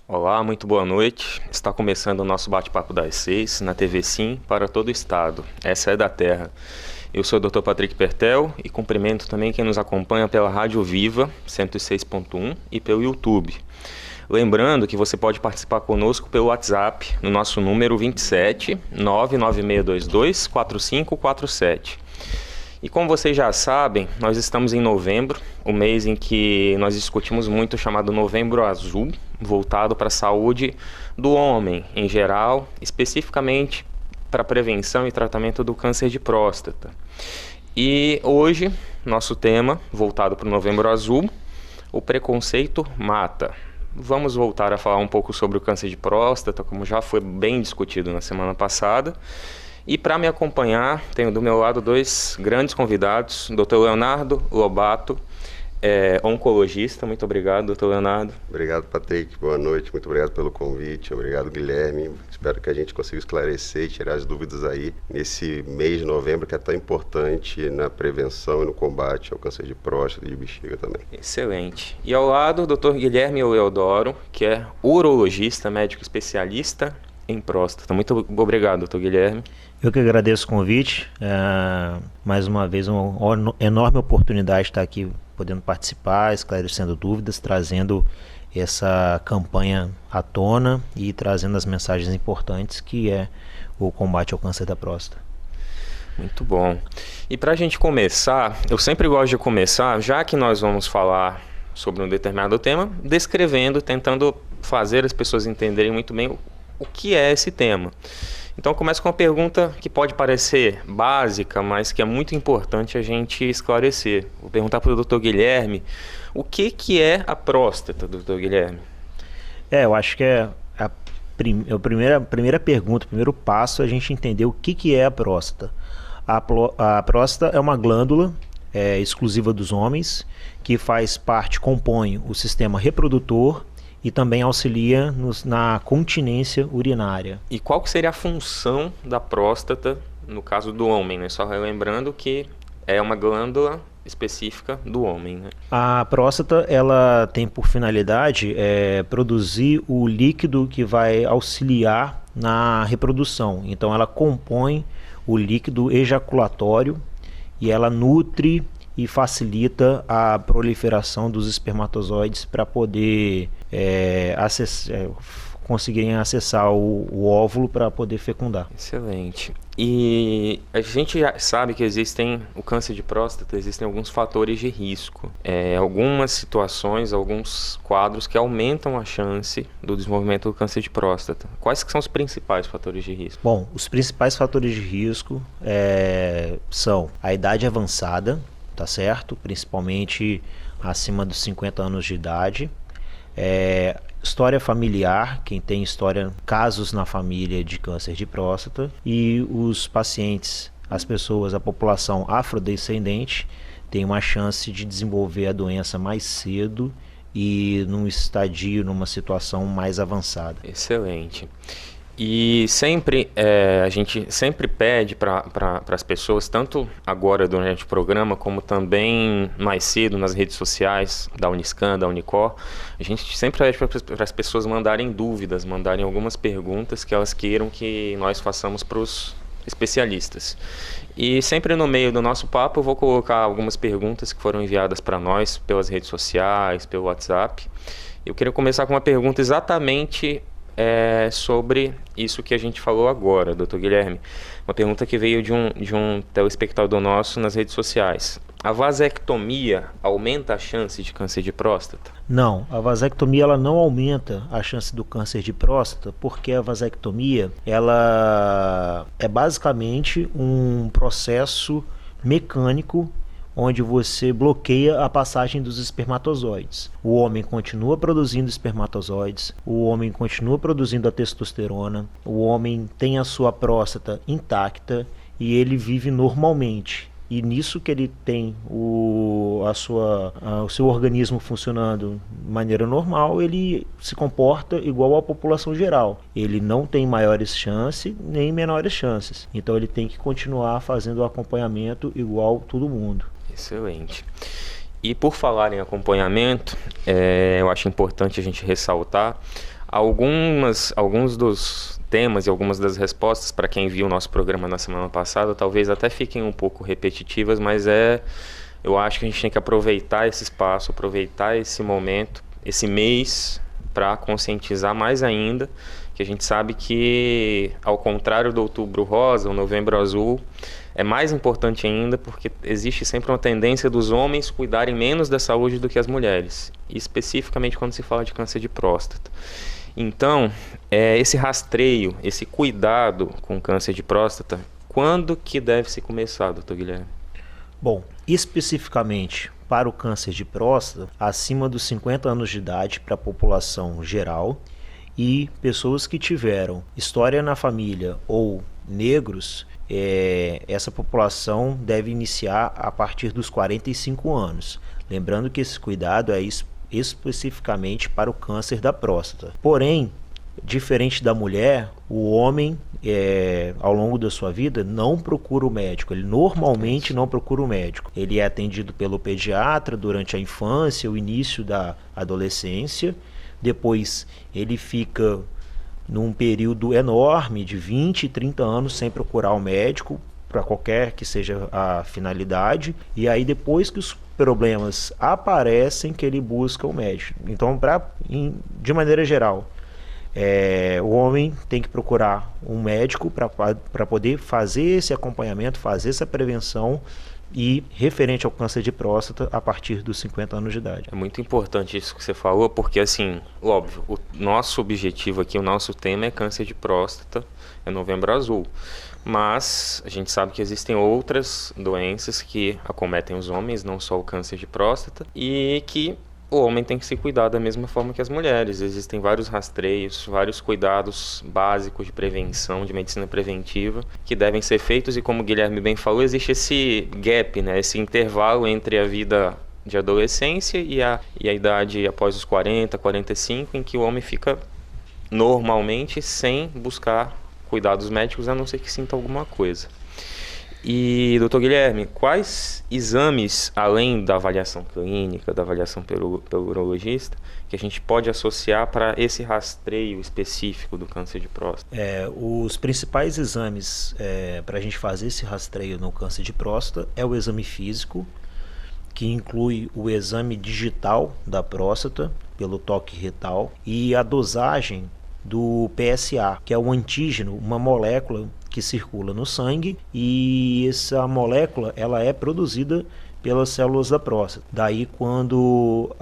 Olá, muito boa noite. Está começando o nosso bate-papo das 6 na TV Sim para todo o estado. Essa é da Terra. Eu sou o Dr. Patrick Pertel e cumprimento também quem nos acompanha pela Rádio Viva 106.1 e pelo YouTube. Lembrando que você pode participar conosco pelo WhatsApp no nosso número 27 99622 4547. E como vocês já sabem, nós estamos em novembro, o mês em que nós discutimos muito o chamado Novembro Azul, voltado para a saúde do homem em geral, especificamente para a prevenção e tratamento do câncer de próstata. E hoje, nosso tema, voltado para o Novembro Azul, o preconceito mata. Vamos voltar a falar um pouco sobre o câncer de próstata, como já foi bem discutido na semana passada. E para me acompanhar, tenho do meu lado dois grandes convidados, Dr. Leonardo Lobato, oncologista. Muito obrigado, Dr. Leonardo. Obrigado, Patrick. Boa noite. Muito obrigado pelo convite. Obrigado, Guilherme. Espero que a gente consiga esclarecer e tirar as dúvidas aí nesse mês de novembro que é tão importante na prevenção e no combate ao câncer de próstata e de bexiga também. Excelente. E ao lado, Dr. Guilherme Eudoro, que é urologista, médico especialista em próstata. Muito obrigado, Dr. Guilherme. Eu que agradeço o convite. Mais uma vez, uma enorme oportunidade de estar aqui podendo participar, esclarecendo dúvidas, trazendo essa campanha à tona e trazendo as mensagens importantes que é o combate ao câncer da próstata. Muito bom. E para a gente começar, eu sempre gosto de começar, já que nós vamos falar sobre um determinado tema, descrevendo, tentando fazer as pessoas entenderem muito bem o que é esse tema. Então eu começo com uma pergunta que pode parecer básica, mas que é muito importante a gente esclarecer. Vou perguntar para o Dr. Guilherme, o que é a próstata, Dr. Guilherme? Eu acho que é a primeira pergunta, o primeiro passo é a gente entender o que é a próstata. A próstata é uma glândula exclusiva dos homens, que compõe o sistema reprodutor e também auxilia na continência urinária. E qual que seria a função da próstata no caso do homem, né? Só relembrando que é uma glândula específica do homem, né? A próstata, ela tem por finalidade produzir o líquido que vai auxiliar na reprodução. Então ela compõe o líquido ejaculatório e ela nutre e facilita a proliferação dos espermatozoides para poder conseguirem acessar o óvulo para poder fecundar. Excelente. E a gente já sabe que o câncer de próstata, existem alguns fatores de risco, algumas situações, alguns quadros que aumentam a chance do desenvolvimento do câncer de próstata. Quais que são os principais fatores de risco? Bom, os principais fatores de risco são a idade avançada, tá certo? Principalmente acima dos 50 anos de idade. História familiar, quem tem casos na família de câncer de próstata, e os pacientes, a população afrodescendente tem uma chance de desenvolver a doença mais cedo e numa situação mais avançada. Excelente. E a gente sempre pede para as pessoas, tanto agora durante o programa, como também mais cedo nas redes sociais da Uniscan, da Unicor, a gente sempre pede para as pessoas mandarem dúvidas, mandarem algumas perguntas que elas queiram que nós façamos para os especialistas. E sempre no meio do nosso papo eu vou colocar algumas perguntas que foram enviadas para nós pelas redes sociais, pelo WhatsApp. Eu queria começar com uma pergunta exatamente sobre isso que a gente falou agora, Dr. Guilherme. Uma pergunta que veio de um telespectador nosso nas redes sociais. A vasectomia aumenta a chance de câncer de próstata? Não, a vasectomia ela não aumenta a chance do câncer de próstata, porque a vasectomia ela é basicamente um processo mecânico onde você bloqueia a passagem dos espermatozoides. O homem continua produzindo espermatozoides, o homem continua produzindo a testosterona, o homem tem a sua próstata intacta e ele vive normalmente. E nisso que ele tem o seu organismo funcionando de maneira normal, ele se comporta igual à população geral. Ele não tem maiores chances nem menores chances. Então ele tem que continuar fazendo o acompanhamento igual todo mundo. Excelente. E por falar em acompanhamento, eu acho importante a gente ressaltar Alguns dos temas e algumas das respostas, para quem viu o nosso programa na semana passada, talvez até fiquem um pouco repetitivas, mas eu acho que a gente tem que aproveitar esse espaço, aproveitar esse momento, esse mês, para conscientizar mais ainda, que a gente sabe que, ao contrário do Outubro Rosa, o Novembro Azul, é mais importante ainda porque existe sempre uma tendência dos homens cuidarem menos da saúde do que as mulheres, especificamente quando se fala de câncer de próstata. Então, esse rastreio, esse cuidado com câncer de próstata, quando que deve se começar, doutor Guilherme? Bom, especificamente para o câncer de próstata, acima dos 50 anos de idade para a população geral e pessoas que tiveram história na família ou negros, essa população deve iniciar a partir dos 45 anos. Lembrando que esse cuidado é especificamente para o câncer da próstata. Porém, diferente da mulher, o homem, ao longo da sua vida, não procura o médico. Ele normalmente não procura o médico. Ele é atendido pelo pediatra durante a infância, o início da adolescência. Depois, ele fica num período enorme de 20, 30 anos sem procurar o médico, para qualquer que seja a finalidade. E aí, depois que os problemas aparecem, que ele busca o médico. Então, de maneira geral, o homem tem que procurar um médico para poder fazer esse acompanhamento, fazer essa prevenção e referente ao câncer de próstata a partir dos 50 anos de idade. É muito importante isso que você falou, porque assim, óbvio, o nosso objetivo aqui, o nosso tema é câncer de próstata, é Novembro Azul. Mas a gente sabe que existem outras doenças que acometem os homens, não só o câncer de próstata, e que o homem tem que se cuidar da mesma forma que as mulheres. Existem vários rastreios, vários cuidados básicos de prevenção, de medicina preventiva, que devem ser feitos, e como o Guilherme bem falou, existe esse gap, né? Esse intervalo entre a vida de adolescência e a idade após os 40, 45, em que o homem fica normalmente sem buscar cuidados médicos, a não ser que sinta alguma coisa. E, doutor Guilherme, quais exames, além da avaliação clínica, da avaliação pelo urologista, que a gente pode associar para esse rastreio específico do câncer de próstata? Os principais exames para a gente fazer esse rastreio no câncer de próstata é o exame físico, que inclui o exame digital da próstata, pelo toque retal, e a dosagem do PSA, que é o antígeno, uma molécula que circula no sangue, e essa molécula ela é produzida pelas células da próstata. Daí, quando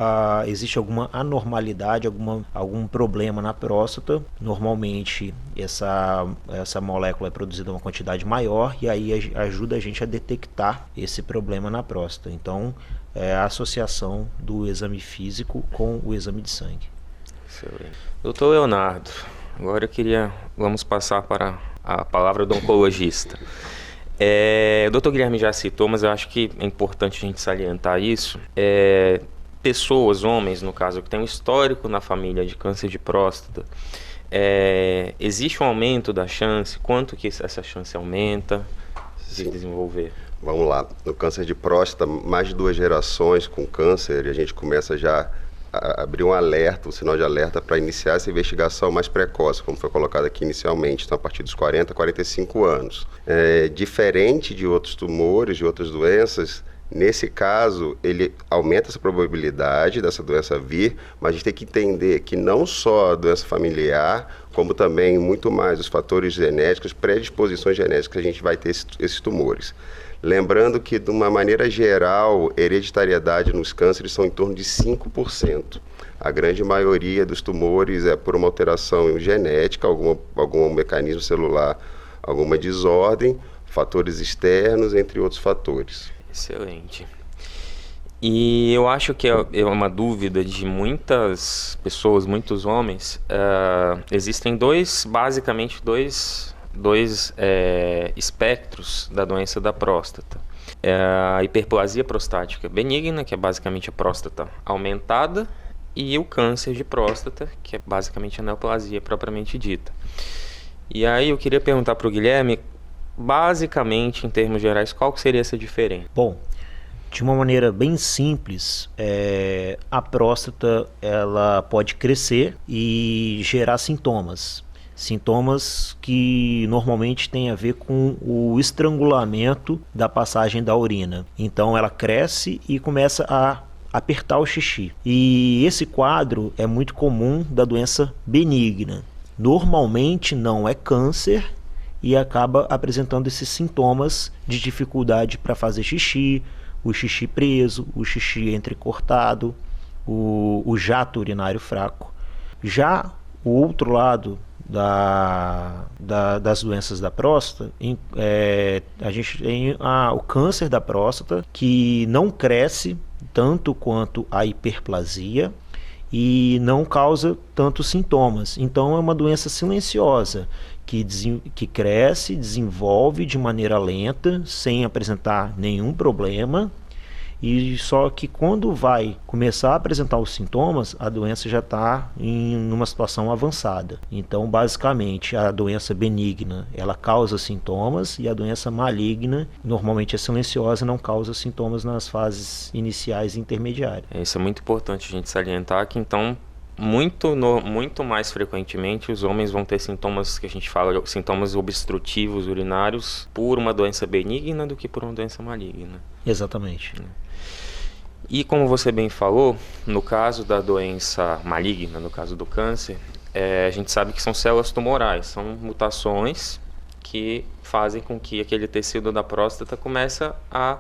existe alguma anormalidade, algum problema na próstata, normalmente essa molécula é produzida em uma quantidade maior, e aí ajuda a gente a detectar esse problema na próstata. Então, é a associação do exame físico com o exame de sangue. Excelente. Doutor Leonardo, agora vamos passar para a palavra do oncologista. O doutor Guilherme já citou, mas eu acho que é importante a gente salientar isso. Pessoas, homens no caso, que têm um histórico na família de câncer de próstata, existe um aumento da chance? Quanto que essa chance aumenta de desenvolver? Vamos lá, no câncer de próstata, mais de 2 gerações com câncer, e a gente começa já abrir um alerta, um sinal de alerta para iniciar essa investigação mais precoce, como foi colocado aqui inicialmente, então a partir dos 40 a 45 anos. Diferente de outros tumores, de outras doenças, nesse caso, ele aumenta essa probabilidade dessa doença vir, mas a gente tem que entender que não só a doença familiar, como também muito mais os fatores genéticos, predisposições genéticas que a gente vai ter esses tumores. Lembrando que, de uma maneira geral, hereditariedade nos cânceres são em torno de 5%. A grande maioria dos tumores é por uma alteração genética, algum mecanismo celular, alguma desordem, fatores externos, entre outros fatores. Excelente. E eu acho que é uma dúvida de muitas pessoas, muitos homens. Existem basicamente dois espectros da doença da próstata. A hiperplasia prostática benigna, que é basicamente a próstata aumentada, e o câncer de próstata, que é basicamente a neoplasia propriamente dita. E aí eu queria perguntar para o Guilherme, basicamente, em termos gerais, qual que seria essa diferença? Bom, De uma maneira bem simples, a próstata ela pode crescer e gerar sintomas. Sintomas que normalmente têm a ver com o estrangulamento da passagem da urina. Então ela cresce e começa a apertar o xixi. E esse quadro é muito comum da doença benigna. Normalmente não é câncer e acaba apresentando esses sintomas de dificuldade para fazer xixi, o xixi preso, o xixi entrecortado, o jato urinário fraco. Já o outro lado das doenças da próstata, a gente tem o câncer da próstata, que não cresce tanto quanto a hiperplasia e não causa tantos sintomas. Então é uma doença silenciosa que cresce, desenvolve de maneira lenta, sem apresentar nenhum problema, e só que quando vai começar a apresentar os sintomas, a doença já está em uma situação avançada. Então, basicamente, a doença benigna, ela causa sintomas, e a doença maligna, normalmente é silenciosa, não causa sintomas nas fases iniciais e intermediárias. Isso é muito importante a gente salientar que, então, muito mais frequentemente os homens vão ter sintomas que a gente fala, sintomas obstrutivos urinários, por uma doença benigna do que por uma doença maligna. Exatamente. E como você bem falou, no caso da doença maligna, no caso do câncer, a gente sabe que são células tumorais, são mutações que fazem com que aquele tecido da próstata comece a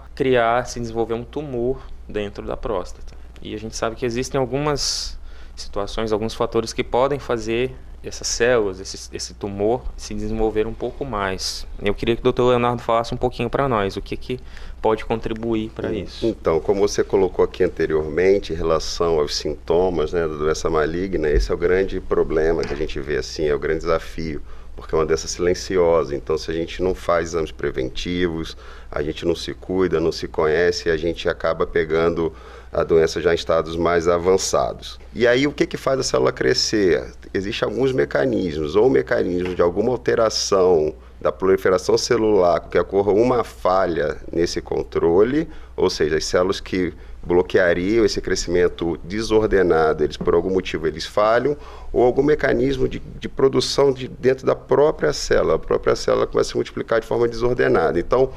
se desenvolver um tumor dentro da próstata. E a gente sabe que existem algumas situações, alguns fatores que podem fazer essas células, esse tumor se desenvolver um pouco mais. Eu queria que o Dr. Leonardo falasse um pouquinho para nós, o que pode contribuir para isso. Então, como você colocou aqui anteriormente, em relação aos sintomas, né, da doença maligna, esse é o grande problema que a gente vê, assim, é o grande desafio, porque é uma doença silenciosa. Então, se a gente não faz exames preventivos, a gente não se cuida, não se conhece, a gente acaba pegando a doença já em estados mais avançados. E aí, o que faz a célula crescer? Existem alguns mecanismos, ou mecanismo de alguma alteração da proliferação celular, que ocorra uma falha nesse controle, ou seja, as células que bloqueariam esse crescimento desordenado, por algum motivo eles falham, ou algum mecanismo de produção dentro da própria célula. A própria célula começa a se multiplicar de forma desordenada. Então,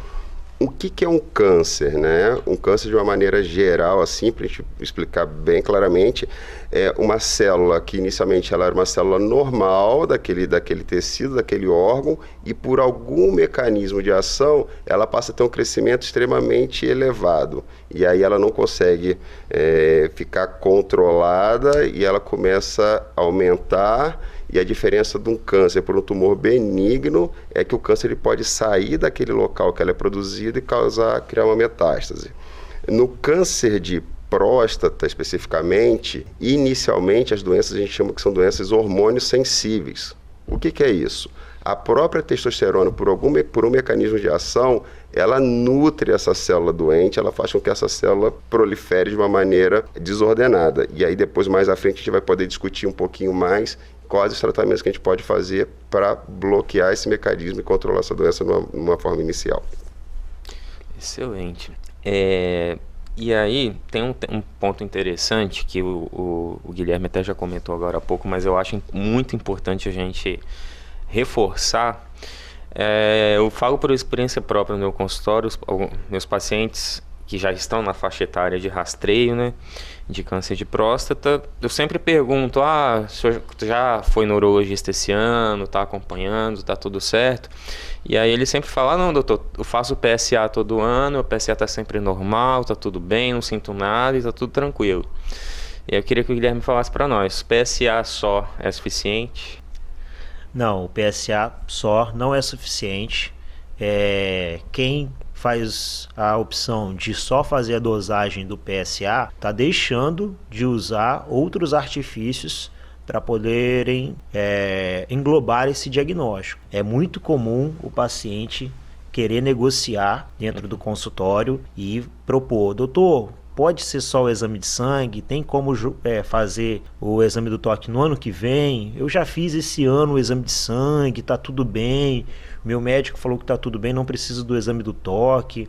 o que é um câncer, né? Um câncer, de uma maneira geral, assim, para a gente explicar bem claramente, é uma célula que inicialmente ela era uma célula normal daquele tecido, daquele órgão, e por algum mecanismo de ação, ela passa a ter um crescimento extremamente elevado. E aí ela não consegue ficar controlada e ela começa a aumentar. E a diferença de um câncer por um tumor benigno é que o câncer ele pode sair daquele local que ela é produzida e criar uma metástase. No câncer de próstata, especificamente, inicialmente as doenças a gente chama que são doenças hormônios sensíveis. O que é isso? A própria testosterona, por um mecanismo de ação, ela nutre essa célula doente, ela faz com que essa célula prolifere de uma maneira desordenada. E aí depois, mais à frente, a gente vai poder discutir um pouquinho mais quais os tratamentos que a gente pode fazer para bloquear esse mecanismo e controlar essa doença numa forma inicial. Excelente. E aí, tem um ponto interessante que o Guilherme até já comentou agora há pouco, mas eu acho muito importante a gente reforçar. Eu falo por experiência própria no meu consultório, meus pacientes que já estão na faixa etária de rastreio, né, de câncer de próstata, eu sempre pergunto, o senhor já foi no urologista esse ano, está acompanhando, está tudo certo? E aí ele sempre fala, não, doutor, eu faço o PSA todo ano, o PSA está sempre normal, está tudo bem, não sinto nada e está tudo tranquilo. E aí eu queria que o Guilherme falasse para nós, PSA só é suficiente? Não, o PSA só não é suficiente. Quem faz a opção de só fazer a dosagem do PSA está deixando de usar outros artifícios para poderem englobar esse diagnóstico. É muito comum o paciente querer negociar dentro do consultório e propor, doutor, pode ser só o exame de sangue, tem como fazer o exame do toque no ano que vem? Eu já fiz esse ano o exame de sangue, está tudo bem, meu médico falou que está tudo bem, não preciso do exame do toque.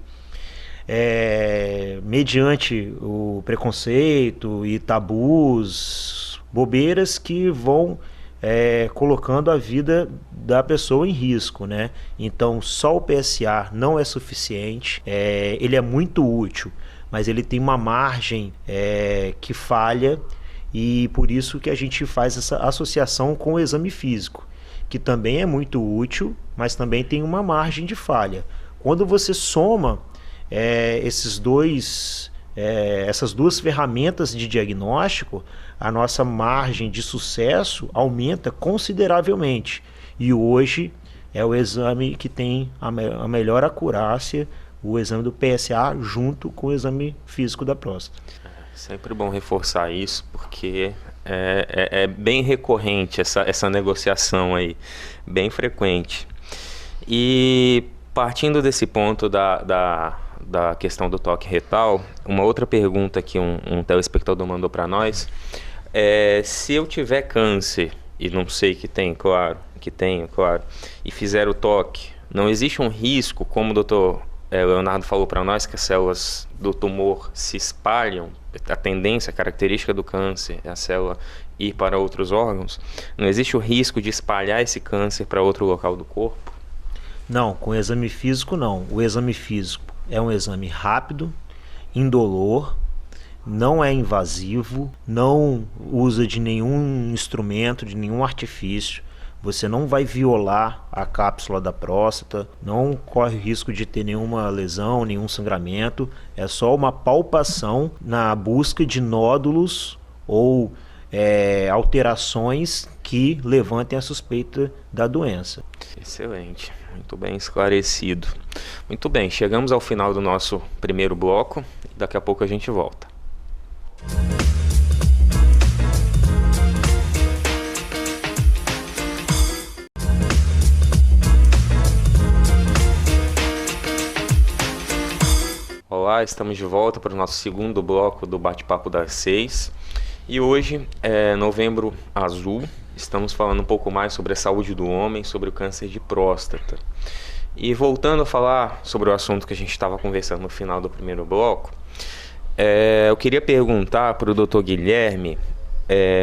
mediante o preconceito e tabus, bobeiras que vão colocando a vida da pessoa em risco, né? Então, só o PSA não é suficiente, ele é muito útil, mas ele tem uma margem que falha, e por isso que a gente faz essa associação com o exame físico, que também é muito útil, mas também tem uma margem de falha. Quando você soma essas duas ferramentas de diagnóstico, a nossa margem de sucesso aumenta consideravelmente. E hoje é o exame que tem a melhor acurácia, o exame do PSA junto com o exame físico da próstata. Sempre bom reforçar isso, porque é bem recorrente essa negociação aí, bem frequente. E partindo desse ponto da questão do toque retal, uma outra pergunta que um telespectador mandou para nós se eu tiver câncer, e não sei que tenho, claro, e fizer o toque, não existe um risco, como o doutor Leonardo falou para nós, que as células do tumor se espalham, a tendência, a característica do câncer é a célula ir para outros órgãos, não existe o risco de espalhar esse câncer para outro local do corpo? Não, com o exame físico não. O exame físico é um exame rápido, indolor, não é invasivo, não usa de nenhum instrumento, de nenhum artifício. Você não vai violar a cápsula da próstata, não corre o risco de ter nenhuma lesão, nenhum sangramento. É só uma palpação na busca de nódulos ou alterações que levantem a suspeita da doença. Excelente, muito bem esclarecido. Muito bem, chegamos ao final do nosso primeiro bloco e daqui a pouco a gente volta. Olá, estamos de volta para o nosso segundo bloco do Bate-Papo das 6. E hoje é Novembro Azul, estamos falando um pouco mais sobre a saúde do homem, sobre o câncer de próstata. E voltando a falar sobre o assunto que a gente estava conversando no final do primeiro bloco, eu queria perguntar para o Dr. Guilherme,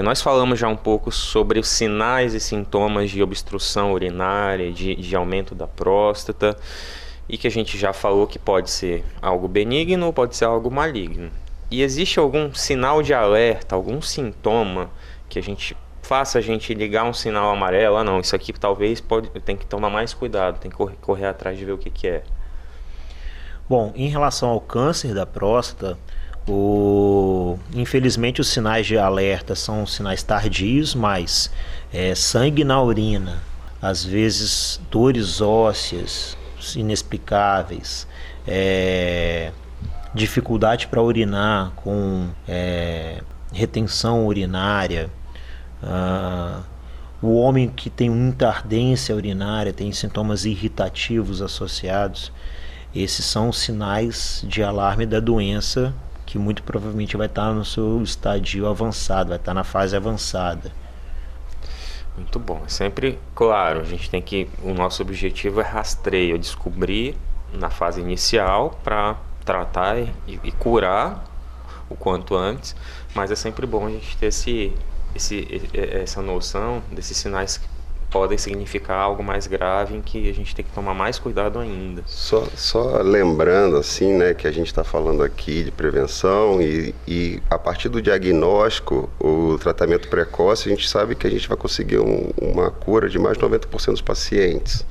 nós falamos já um pouco sobre os sinais e sintomas de obstrução urinária, de aumento da próstata, e que a gente já falou que pode ser algo benigno ou pode ser algo maligno. E existe algum sinal de alerta, algum sintoma que faça a gente ligar um sinal amarelo? Não, isso aqui talvez tem que tomar mais cuidado, tem que correr atrás de ver o que é. Bom, em relação ao câncer da próstata, infelizmente os sinais de alerta são sinais tardios, mas sangue na urina, às vezes dores ósseas inexplicáveis, dificuldade para urinar com retenção urinária, o homem que tem muita ardência urinária, tem sintomas irritativos associados, esses são sinais de alarme da doença, que muito provavelmente vai estar no seu estadio avançado, vai estar na fase avançada. Muito bom, é sempre claro, o nosso objetivo é rastreio, descobrir na fase inicial para tratar e curar o quanto antes, mas é sempre bom a gente ter essa noção desses sinais que podem significar algo mais grave, em que a gente tem que tomar mais cuidado ainda. Só lembrando assim, né, que a gente está falando aqui de prevenção e a partir do diagnóstico, o tratamento precoce, a gente sabe que a gente vai conseguir uma cura de mais de 90% dos pacientes.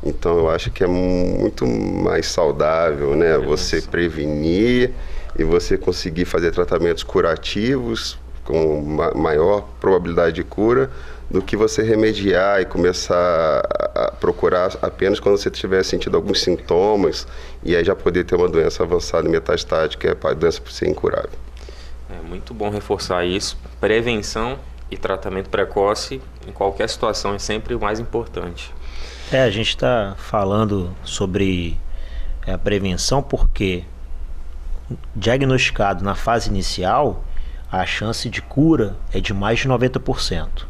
Então eu acho que é muito mais saudável, né, você prevenir e você conseguir fazer tratamentos curativos com maior probabilidade de cura, do que você remediar e começar a procurar apenas quando você tiver sentido alguns sintomas e aí já poder ter uma doença avançada e metastática, a doença por ser incurável. É muito bom reforçar isso. Prevenção e tratamento precoce em qualquer situação é sempre o mais importante. A gente está falando sobre a prevenção porque, diagnosticado na fase inicial, a chance de cura é de mais de 90%.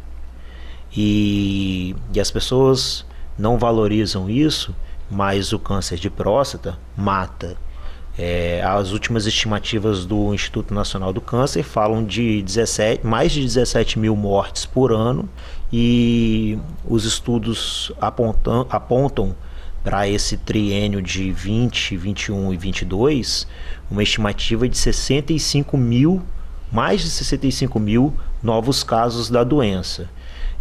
E as pessoas não valorizam isso, mas o câncer de próstata mata. As últimas estimativas do Instituto Nacional do Câncer falam de mais de 17 mil mortes por ano, e os estudos apontam para esse triênio de 20, 21 e 22 uma estimativa de mais de 65 mil novos casos da doença.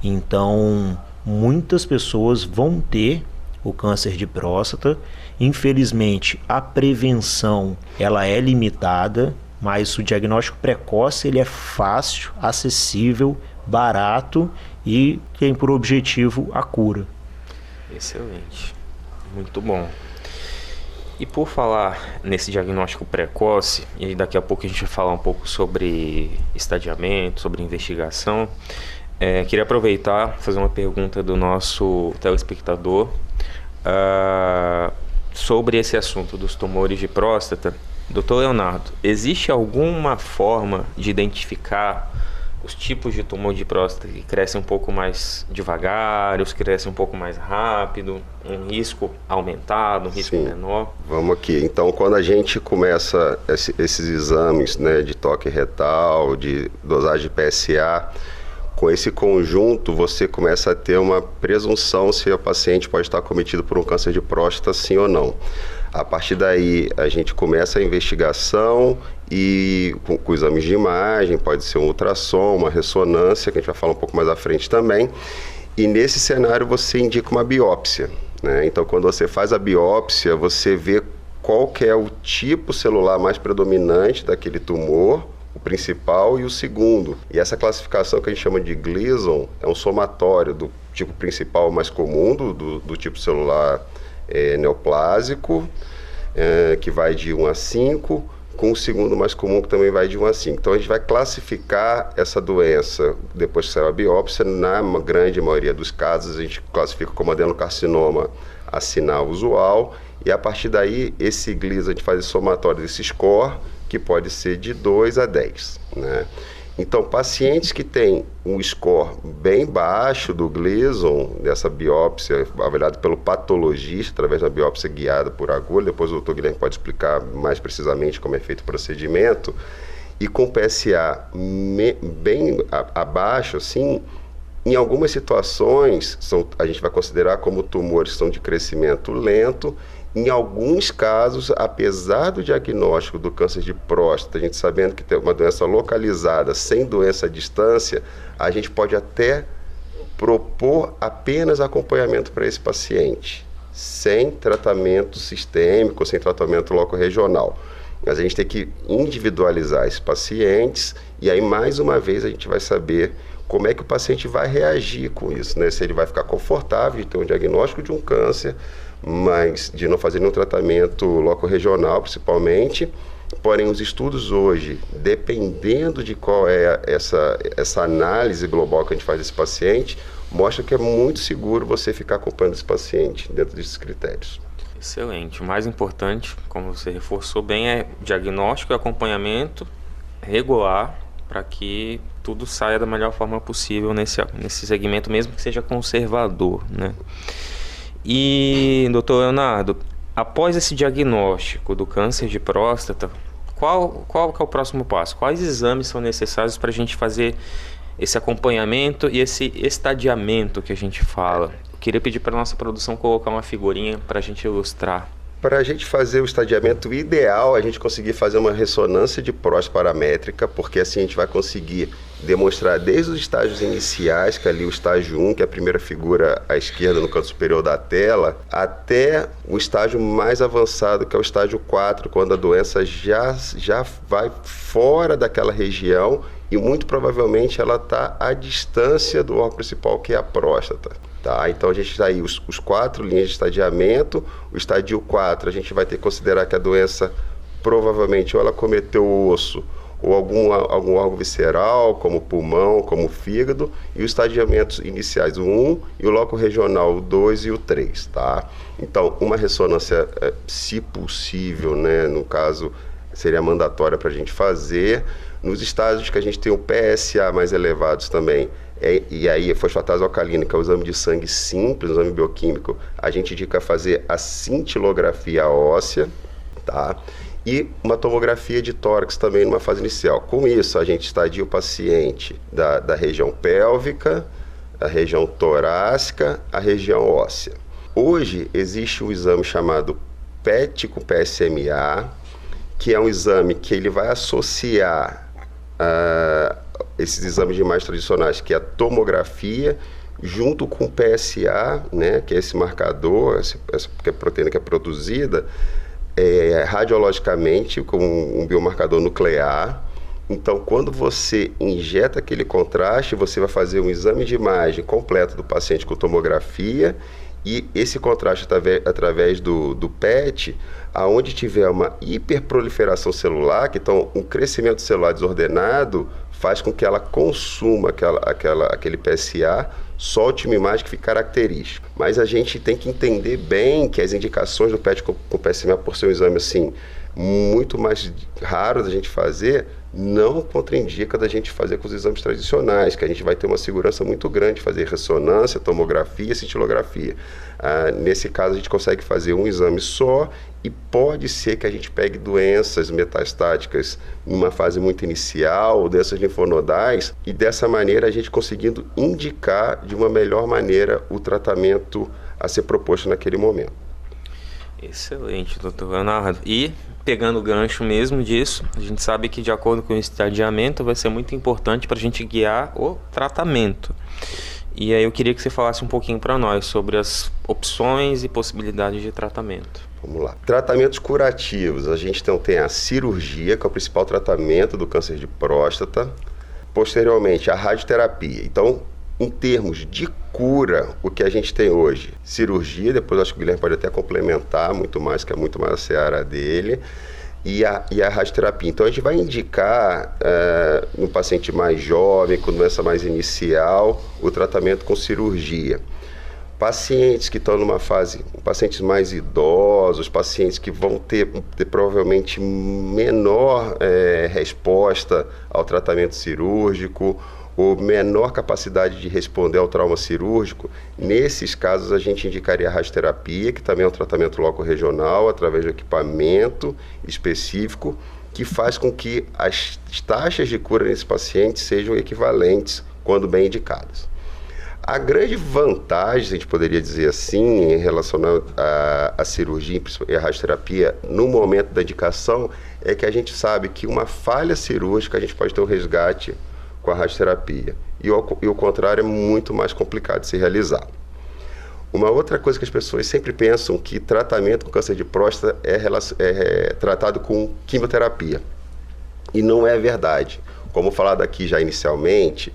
Então, muitas pessoas vão ter o câncer de próstata. Infelizmente, a prevenção ela é limitada, mas o diagnóstico precoce ele é fácil, acessível, barato e tem por objetivo a cura. Excelente, muito bom. E por falar nesse diagnóstico precoce, e daqui a pouco a gente vai falar um pouco sobre estadiamento, sobre investigação, queria aproveitar e fazer uma pergunta do nosso telespectador sobre esse assunto dos tumores de próstata. Dr. Leonardo, existe alguma forma de identificar os tipos de tumor de próstata que crescem um pouco mais devagar, os que crescem um pouco mais rápido, um risco aumentado, um risco menor? Vamos aqui. Então, quando a gente começa esses exames, né, de toque retal, de dosagem de PSA, com esse conjunto você começa a ter uma presunção se o paciente pode estar cometido por um câncer de próstata, sim ou não. A partir daí, a gente começa a investigação e com exames de imagem, pode ser um ultrassom, uma ressonância, que a gente vai falar um pouco mais à frente também. E nesse cenário você indica uma biópsia, né? Então, quando você faz a biópsia, você vê qual que é o tipo celular mais predominante daquele tumor, o principal e o segundo. E essa classificação que a gente chama de Gleason é um somatório do tipo principal mais comum, do tipo celular neoplásico, que vai de 1 a 5, com o segundo mais comum, que também vai de 1 a 5. Então a gente vai classificar essa doença, depois que saiu a biópsia, na grande maioria dos casos a gente classifica como adenocarcinoma a sinal usual, e a partir daí esse Gleason, a gente faz esse somatório desse score, que pode ser de 2 a 10, né? Então, pacientes que têm um score bem baixo do Gleason, dessa biópsia, avaliado pelo patologista, através da biópsia guiada por agulha, depois o Dr. Guilherme pode explicar mais precisamente como é feito o procedimento, e com PSA bem abaixo, assim, em algumas situações, a gente vai considerar como tumores que são de crescimento lento. Em alguns casos, apesar do diagnóstico do câncer de próstata, a gente sabendo que tem uma doença localizada, sem doença à distância, a gente pode até propor apenas acompanhamento para esse paciente, sem tratamento sistêmico, sem tratamento locorregional. Mas a gente tem que individualizar esses pacientes, e aí, mais uma vez, a gente vai saber como é que o paciente vai reagir com isso, né? Se ele vai ficar confortável de ter um diagnóstico de um câncer, mas de não fazer nenhum tratamento locorregional, principalmente. Porém, os estudos hoje, dependendo de qual é essa análise global que a gente faz desse paciente, mostra que é muito seguro você ficar acompanhando esse paciente dentro desses critérios. Excelente. O mais importante, como você reforçou bem, é diagnóstico e acompanhamento regular para que tudo saia da melhor forma possível nesse segmento, mesmo que seja conservador, né? E, doutor Leonardo, após esse diagnóstico do câncer de próstata, qual que é o próximo passo? Quais exames são necessários para a gente fazer esse acompanhamento e esse estadiamento que a gente fala? Eu queria pedir para a nossa produção colocar uma figurinha para a gente ilustrar. Para a gente fazer o estadiamento ideal, a gente conseguir fazer uma ressonância de próstata paramétrica, porque assim a gente vai conseguir demonstrar desde os estágios iniciais, que é ali o estágio 1, que é a primeira figura à esquerda no canto superior da tela, até o estágio mais avançado, que é o estágio 4, quando a doença já vai fora daquela região e muito provavelmente ela está à distância do órgão principal, que é a próstata. Tá, então a gente está aí, os 4 linhas de estadiamento. O estádio 4, a gente vai ter que considerar que a doença provavelmente ou ela cometeu o osso ou algum órgão visceral, como o pulmão, como o fígado, e os estadiamentos iniciais, o 1, e o loco regional, o 2 e o 3, tá? Então, uma ressonância, se possível, né, no caso, seria mandatória para a gente fazer. Nos estágios que a gente tem o PSA mais elevados também, e aí a fosfatase alcalina, que é o exame de sangue simples, o exame bioquímico, a gente indica fazer a cintilografia óssea, tá? e uma tomografia de tórax também numa fase inicial. Com isso, a gente estadia o paciente da região pélvica, a região torácica, a região óssea. Hoje existe um exame chamado PET com PSMA, que é um exame que ele vai associar esses exames de imagem tradicionais, que é a tomografia, junto com o PSA, né, que é esse marcador, essa proteína que é produzida radiologicamente com um biomarcador nuclear. Então, quando você injeta aquele contraste, você vai fazer um exame de imagem completo do paciente com tomografia, e esse contraste através do PET, aonde tiver uma hiperproliferação celular, que então um crescimento celular desordenado faz com que ela consuma aquele PSA, solte uma imagem que fica característica. Mas a gente tem que entender bem que as indicações do PET com PSMA, por ser um exame assim muito mais raro da gente fazer, não contraindica da gente fazer com os exames tradicionais, que a gente vai ter uma segurança muito grande de fazer ressonância, tomografia, cintilografia. Nesse caso, a gente consegue fazer um exame só, e pode ser que a gente pegue doenças metastáticas numa fase muito inicial, doenças linfonodais, e dessa maneira a gente conseguindo indicar de uma melhor maneira o tratamento a ser proposto naquele momento. Excelente, doutor Leonardo. E pegando o gancho mesmo disso, a gente sabe que de acordo com o estadiamento vai ser muito importante para a gente guiar o tratamento. E aí eu queria que você falasse um pouquinho para nós sobre as opções e possibilidades de tratamento. Vamos lá. Tratamentos curativos. A gente tem a cirurgia, que é o principal tratamento do câncer de próstata. Posteriormente, a radioterapia. Então, em termos de cura, o que a gente tem hoje? Cirurgia, depois acho que o Guilherme pode até complementar muito mais, que é muito mais a seara dele, e a radioterapia. Então a gente vai indicar no paciente mais jovem, com doença mais inicial, o tratamento com cirurgia. Pacientes que estão numa fase, pacientes mais idosos, pacientes que vão ter provavelmente menor resposta ao tratamento cirúrgico, ou menor capacidade de responder ao trauma cirúrgico, nesses casos a gente indicaria a radioterapia, que também é um tratamento loco-regional, através de equipamento específico, que faz com que as taxas de cura nesse paciente sejam equivalentes quando bem indicadas. A grande vantagem, a gente poderia dizer assim, em relação à cirurgia e à radioterapia, no momento da indicação, é que a gente sabe que uma falha cirúrgica a gente pode ter um resgate com a radioterapia, e o contrário é muito mais complicado de se realizar. Uma outra coisa que as pessoas sempre pensam, que tratamento com câncer de próstata é tratado com quimioterapia, e não é verdade. Como falado aqui já inicialmente,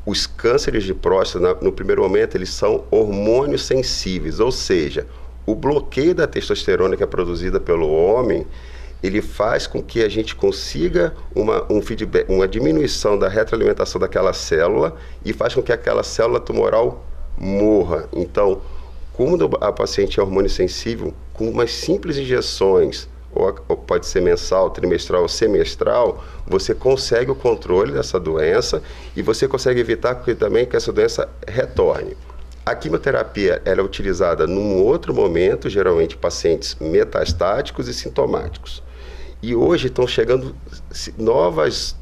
os cânceres de próstata, no primeiro momento, eles são hormônios sensíveis, ou seja, o bloqueio da testosterona que é produzida pelo homem, ele faz com que a gente consiga uma diminuição da retroalimentação daquela célula, e faz com que aquela célula tumoral morra. Então, quando a paciente é hormônio sensível, com umas simples injeções, ou pode ser mensal, trimestral ou semestral, você consegue o controle dessa doença, e você consegue evitar também que essa doença retorne. A quimioterapia ela é utilizada num outro momento, geralmente pacientes metastáticos e sintomáticos. E hoje estão chegando novas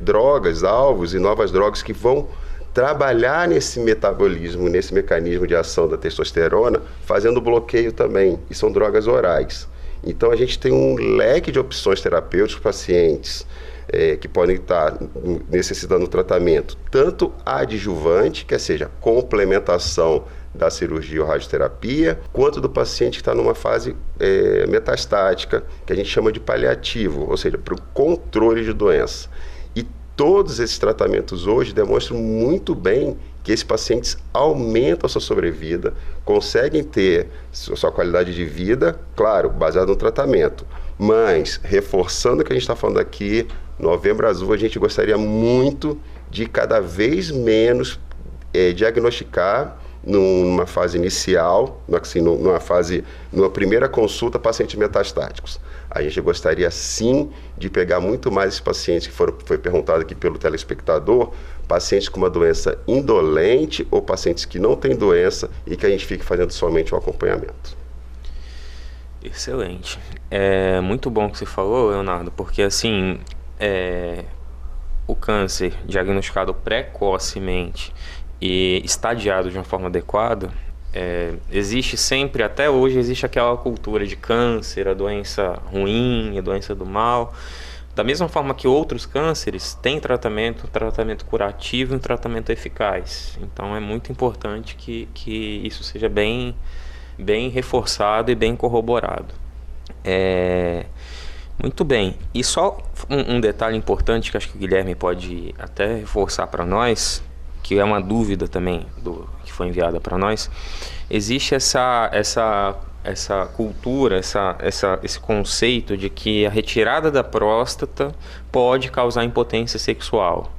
drogas, alvos e novas drogas que vão trabalhar nesse metabolismo, nesse mecanismo de ação da testosterona, fazendo bloqueio também, e são drogas orais. Então a gente tem um leque de opções terapêuticas para pacientes que podem estar necessitando tratamento, tanto adjuvante, que seja complementação da cirurgia ou radioterapia, quanto do paciente que está numa fase metastática, que a gente chama de paliativo, ou seja, para o controle de doença. E todos esses tratamentos hoje demonstram muito bem que esses pacientes aumentam a sua sobrevida, conseguem ter sua qualidade de vida, claro, baseado no tratamento, mas reforçando o que a gente está falando aqui, Novembro Azul, a gente gostaria muito de cada vez menos diagnosticar numa fase inicial, assim, numa primeira consulta, pacientes metastáticos. A gente gostaria sim de pegar muito mais esses pacientes que foi perguntado aqui pelo telespectador, pacientes com uma doença indolente ou pacientes que não têm doença e que a gente fique fazendo somente o acompanhamento. Excelente. É muito bom o que você falou, Leonardo, porque assim, o câncer diagnosticado precocemente e estadiado de uma forma adequada, existe sempre, até hoje, existe aquela cultura de câncer, a doença ruim, a doença do mal. Da mesma forma que outros cânceres têm tratamento, um tratamento curativo e um tratamento eficaz. Então é muito importante que isso seja bem reforçado e bem corroborado. Muito bem. E só um detalhe importante que acho que o Guilherme pode até reforçar para nós, que é uma dúvida também que foi enviada para nós. Existe essa cultura, esse conceito de que a retirada da próstata pode causar impotência sexual.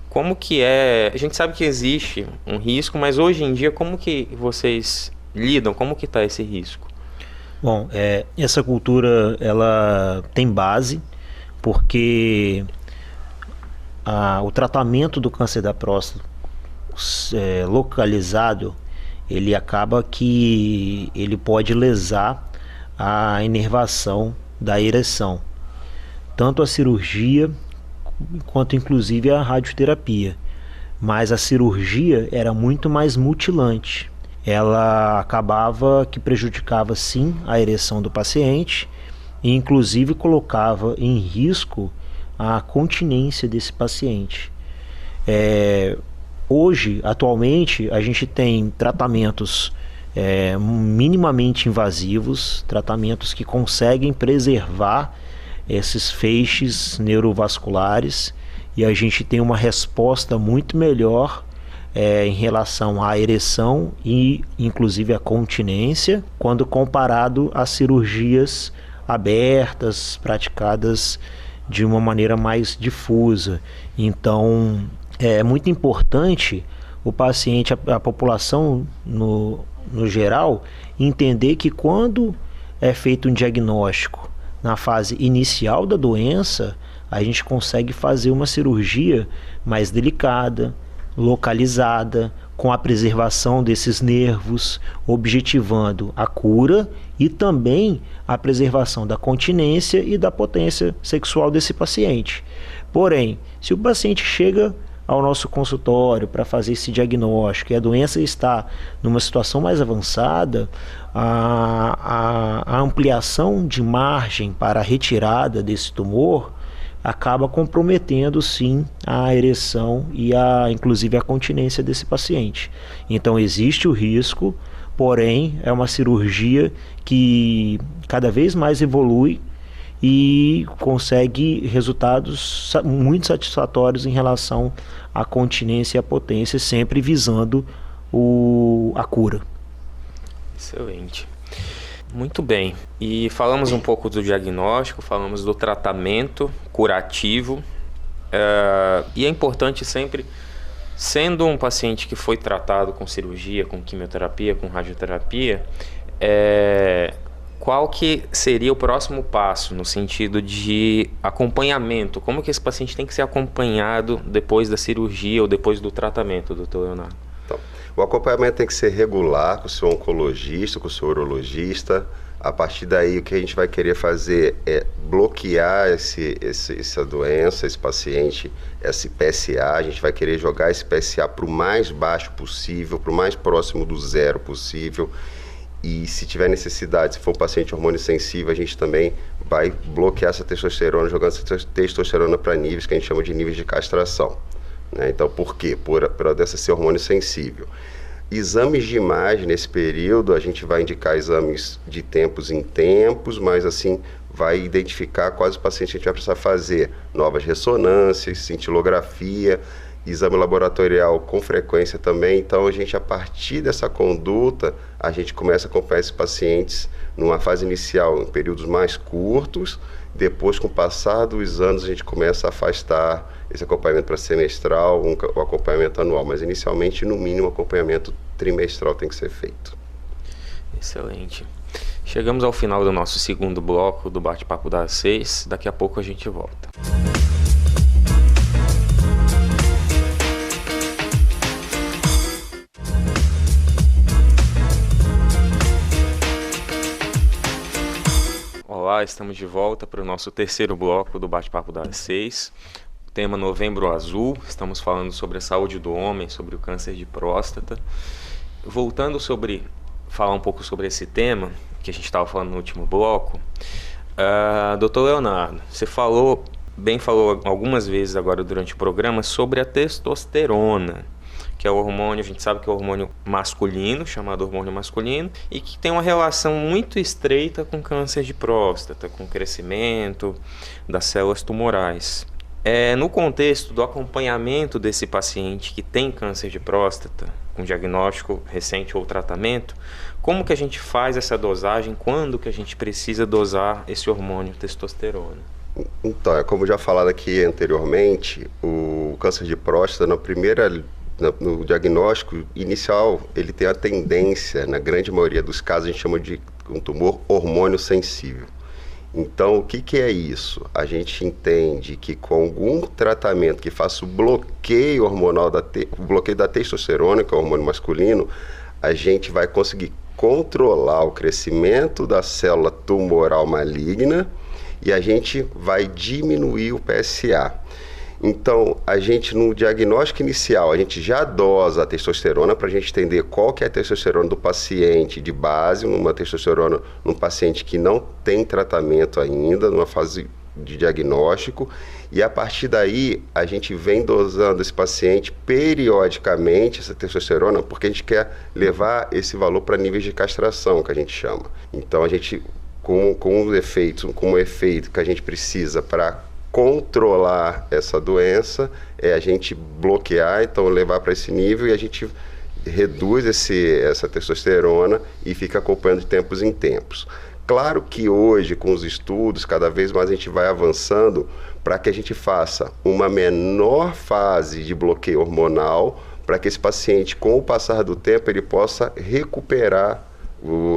Como que é? A gente sabe que existe um risco, mas hoje em dia como que vocês lidam? Como que está esse risco? Bom, essa cultura ela tem base porque o tratamento do câncer da próstata localizado, ele acaba que ele pode lesar a inervação da ereção, tanto a cirurgia quanto inclusive a radioterapia. Mas a cirurgia era muito mais mutilante. Ela acabava que prejudicava sim a ereção do paciente e inclusive colocava em risco a continência desse paciente. Hoje, atualmente, a gente tem tratamentos minimamente invasivos, tratamentos que conseguem preservar esses feixes neurovasculares, e a gente tem uma resposta muito melhor em relação à ereção e inclusive à continência, quando comparado às cirurgias abertas, praticadas de uma maneira mais difusa. Então, é muito importante o paciente, a população no geral, entender que quando é feito um diagnóstico na fase inicial da doença, a gente consegue fazer uma cirurgia mais delicada, localizada, com a preservação desses nervos, objetivando a cura e também a preservação da continência e da potência sexual desse paciente. Porém, se o paciente chega ao nosso consultório para fazer esse diagnóstico e a doença está numa situação mais avançada, a ampliação de margem para a retirada desse tumor acaba comprometendo sim a ereção e inclusive a continência desse paciente. Então existe o risco, porém é uma cirurgia que cada vez mais evolui e consegue resultados muito satisfatórios em relação à continência e à potência, sempre visando a cura. Excelente. Muito bem. E falamos um pouco do diagnóstico, falamos do tratamento curativo. E é importante sempre, sendo um paciente que foi tratado com cirurgia, com quimioterapia, com radioterapia, qual que seria o próximo passo no sentido de acompanhamento? Como que esse paciente tem que ser acompanhado depois da cirurgia ou depois do tratamento, doutor Leonardo? Então, o acompanhamento tem que ser regular com o seu oncologista, com o seu urologista. A partir daí, o que a gente vai querer fazer é bloquear essa doença, esse paciente, esse PSA. A gente vai querer jogar esse PSA para o mais baixo possível, para o mais próximo do zero possível. E se tiver necessidade, se for um paciente hormônio sensível, a gente também vai bloquear essa testosterona, jogando essa testosterona para níveis que a gente chama de níveis de castração. Então, por quê? Por dessa ser hormônio sensível. Exames de imagem nesse período, a gente vai indicar exames de tempos em tempos, mas assim, vai identificar quais pacientes a gente vai precisar fazer. Novas ressonâncias, cintilografia, exame laboratorial com frequência também. Então, a gente, a partir dessa conduta, a gente começa a acompanhar esses pacientes numa fase inicial, em períodos mais curtos. Depois, com o passar dos anos, a gente começa a afastar esse acompanhamento para semestral, o acompanhamento anual, mas inicialmente, no mínimo, o acompanhamento trimestral tem que ser feito. Excelente. Chegamos ao final do nosso segundo bloco do Bate-Papo das 6. Daqui a pouco a gente volta. Olá, estamos de volta para o nosso terceiro bloco do Bate-Papo das 6. Tema Novembro Azul, estamos falando sobre a saúde do homem, sobre o câncer de próstata. Voltando falar um pouco sobre esse tema, que a gente estava falando no último bloco, Dr. Leonardo, você falou algumas vezes agora durante o programa sobre a testosterona, que é o hormônio, a gente sabe que é o hormônio masculino, chamado hormônio masculino, e que tem uma relação muito estreita com câncer de próstata, com o crescimento das células tumorais. No contexto do acompanhamento desse paciente que tem câncer de próstata, com diagnóstico recente ou tratamento, como que a gente faz essa dosagem, quando que a gente precisa dosar esse hormônio testosterona? Então, como já falado aqui anteriormente, o câncer de próstata, no diagnóstico inicial, ele tem a tendência, na grande maioria dos casos, a gente chama de um tumor hormônio sensível. Então, o que é isso? A gente entende que com algum tratamento que faça o bloqueio hormonal, o bloqueio da testosterona, que é o hormônio masculino, a gente vai conseguir controlar o crescimento da célula tumoral maligna e a gente vai diminuir o PSA. Então, a gente no diagnóstico inicial, a gente já dosa a testosterona para a gente entender qual que é a testosterona do paciente de base, uma testosterona num paciente que não tem tratamento ainda, numa fase de diagnóstico, e a partir daí a gente vem dosando esse paciente periodicamente, essa testosterona, porque a gente quer levar esse valor para níveis de castração, que a gente chama. Então, a gente, com o efeito que a gente precisa para controlar essa doença, a gente bloquear, então levar para esse nível, e a gente reduz essa testosterona e fica acompanhando de tempos em tempos. Claro que hoje, com os estudos, cada vez mais a gente vai avançando para que a gente faça uma menor fase de bloqueio hormonal, para que esse paciente, com o passar do tempo, ele possa recuperar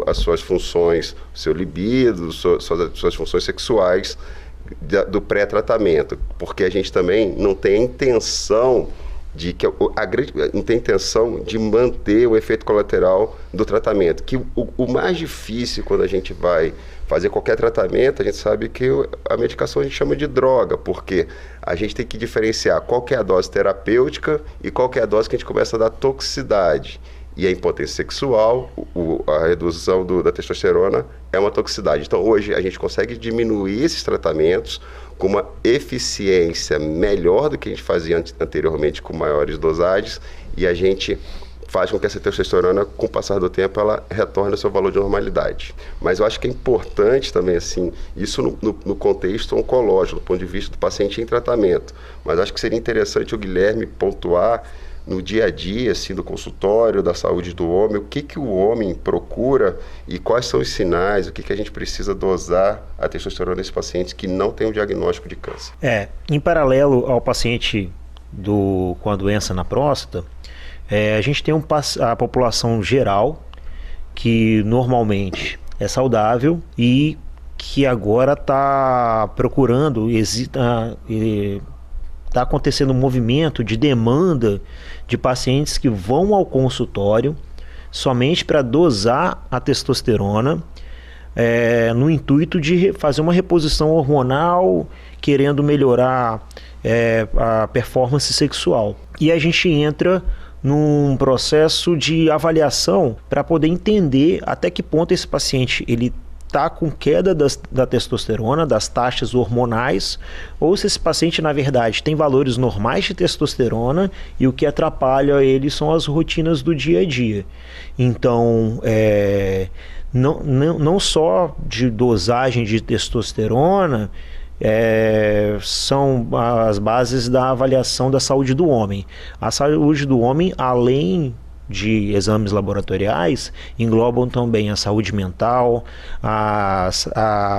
as suas funções, o seu libido, suas funções sexuais do pré-tratamento, porque a gente também não tem a intenção de manter o efeito colateral do tratamento, que o mais difícil quando a gente vai fazer qualquer tratamento, a gente sabe que a medicação a gente chama de droga, porque a gente tem que diferenciar qual que é a dose terapêutica e qual que é a dose que a gente começa a dar toxicidade. E a impotência sexual, a redução da testosterona é uma toxicidade. Então, hoje, a gente consegue diminuir esses tratamentos com uma eficiência melhor do que a gente fazia anteriormente com maiores dosagens, e a gente faz com que essa testosterona, com o passar do tempo, ela retorne ao seu valor de normalidade. Mas eu acho que é importante também, assim, isso no contexto oncológico, do ponto de vista do paciente em tratamento. Mas acho que seria interessante o Guilherme pontuar no dia a dia, assim, do consultório da saúde do homem, o que o homem procura e quais são os sinais, o que a gente precisa dosar a testosterona nesses pacientes que não têm o diagnóstico de câncer. Em paralelo ao paciente com a doença na próstata, a gente tem a população geral, que normalmente é saudável e que agora está procurando, está acontecendo um movimento de demanda de pacientes que vão ao consultório somente para dosar a testosterona, no intuito de fazer uma reposição hormonal, querendo melhorar a performance sexual. E a gente entra num processo de avaliação para poder entender até que ponto esse paciente ele está com queda da testosterona, das taxas hormonais, ou se esse paciente, na verdade, tem valores normais de testosterona e o que atrapalha ele são as rotinas do dia a dia. Então, não só de dosagem de testosterona são as bases da avaliação da saúde do homem. A saúde do homem, além de exames laboratoriais, englobam também a saúde mental,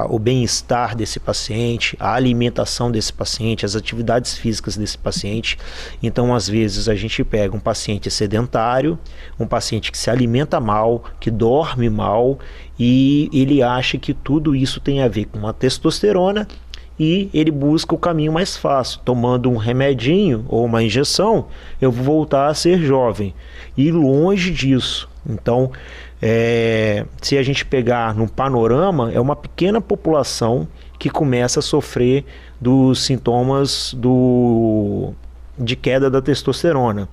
o bem-estar desse paciente, a alimentação desse paciente, as atividades físicas desse paciente. Então, às vezes, a gente pega um paciente sedentário, um paciente que se alimenta mal, que dorme mal, e ele acha que tudo isso tem a ver com a testosterona, e ele busca o caminho mais fácil. Tomando um remedinho ou uma injeção, eu vou voltar a ser jovem. E longe disso. Então, se a gente pegar no panorama, é uma pequena população que começa a sofrer dos sintomas de queda da testosterona.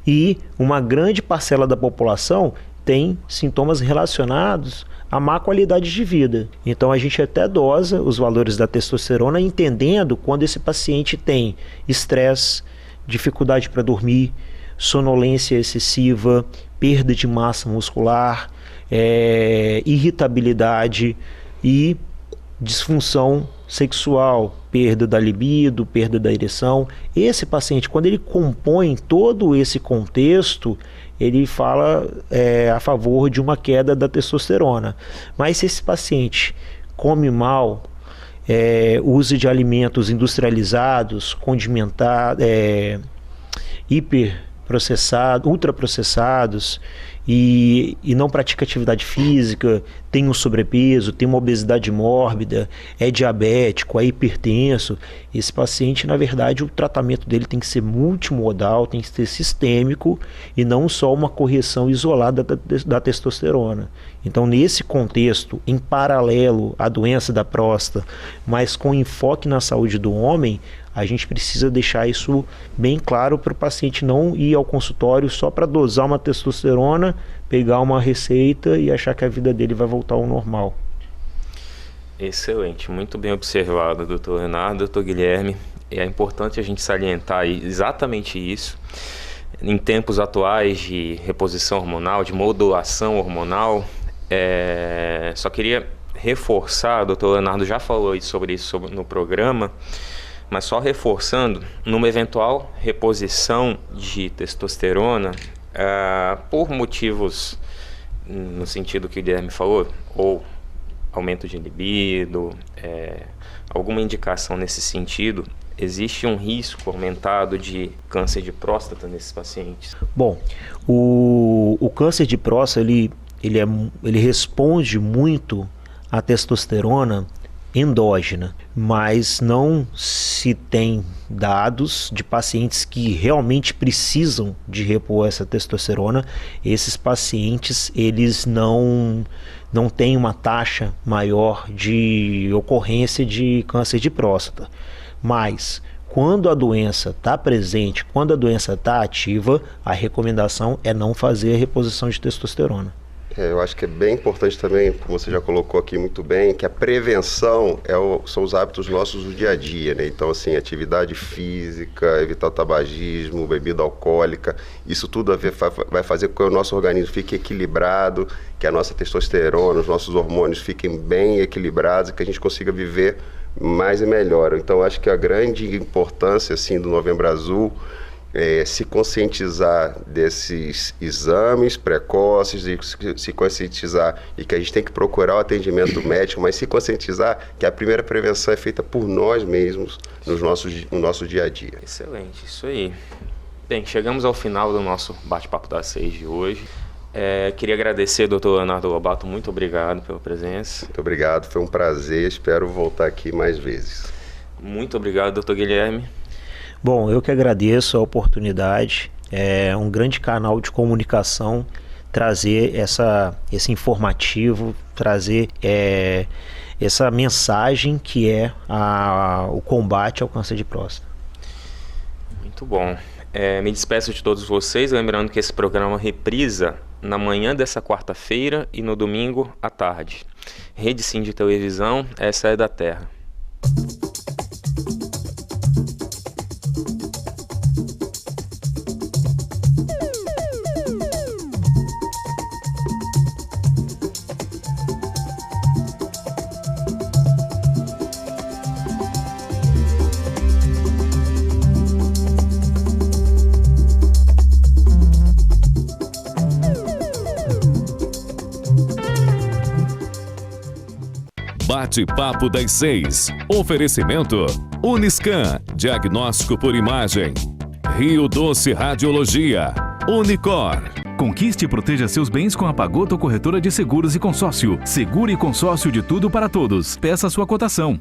E uma grande parcela da população tem sintomas relacionados à má qualidade de vida. Então a gente até dosa os valores da testosterona, entendendo quando esse paciente tem estresse, dificuldade para dormir, sonolência excessiva, perda de massa muscular, irritabilidade e disfunção sexual, perda da libido, perda da ereção. Esse paciente, quando ele compõe todo esse contexto, ele fala a favor de uma queda da testosterona. Mas se esse paciente come mal, usa de alimentos industrializados, condimentados, hiperprocessados, ultraprocessados, e não pratica atividade física, tem um sobrepeso, tem uma obesidade mórbida, é diabético, é hipertenso, esse paciente, na verdade, o tratamento dele tem que ser multimodal, tem que ser sistêmico e não só uma correção isolada da testosterona. Então, nesse contexto, em paralelo à doença da próstata, mas com enfoque na saúde do homem, a gente precisa deixar isso bem claro para o paciente não ir ao consultório só para dosar uma testosterona, pegar uma receita e achar que a vida dele vai voltar ao normal. Excelente, muito bem observado, doutor Leonardo, doutor Guilherme. É importante a gente salientar exatamente isso. Em tempos atuais de reposição hormonal, de modulação hormonal, só queria reforçar, o doutor Leonardo já falou sobre isso no programa, mas só reforçando, numa eventual reposição de testosterona, por motivos no sentido que o Guilherme falou, ou aumento de libido, alguma indicação nesse sentido, existe um risco aumentado de câncer de próstata nesses pacientes? Bom, o câncer de próstata ele responde muito à testosterona endógena, mas não se tem dados de pacientes que realmente precisam de repor essa testosterona. Esses pacientes, eles não têm uma taxa maior de ocorrência de câncer de próstata. Mas quando a doença está presente, quando a doença está ativa, a recomendação é não fazer a reposição de testosterona. Eu acho que é bem importante também, como você já colocou aqui muito bem, que a prevenção são os hábitos nossos do dia a dia, né? Então, assim, atividade física, evitar o tabagismo, bebida alcoólica, isso tudo vai fazer com que o nosso organismo fique equilibrado, que a nossa testosterona, os nossos hormônios fiquem bem equilibrados e que a gente consiga viver mais e melhor. Então, acho que a grande importância, assim, do Novembro Azul se conscientizar desses exames precoces, e se conscientizar e que a gente tem que procurar o atendimento médico, mas se conscientizar que a primeira prevenção é feita por nós mesmos no nosso dia a dia. Excelente, isso aí. Bem, chegamos ao final do nosso bate-papo das 6 de hoje. Queria agradecer, doutor Leonardo Lobato, muito obrigado pela presença. Muito obrigado, foi um prazer, espero voltar aqui mais vezes. Muito obrigado, doutor Guilherme. Bom, eu que agradeço a oportunidade, é um grande canal de comunicação, trazer esse informativo, trazer essa mensagem que é o combate ao câncer de próstata. Muito bom. Me despeço de todos vocês, lembrando que esse programa reprisa na manhã dessa quarta-feira e no domingo à tarde. Rede Sim de Televisão, essa é da Terra. Bate-papo das 6. Oferecimento Uniscan, diagnóstico por imagem. Rio Doce Radiologia. Unicor. Conquiste e proteja seus bens com a Pagoto Corretora de Seguros e Consórcio. Seguro e consórcio de tudo para todos. Peça sua cotação.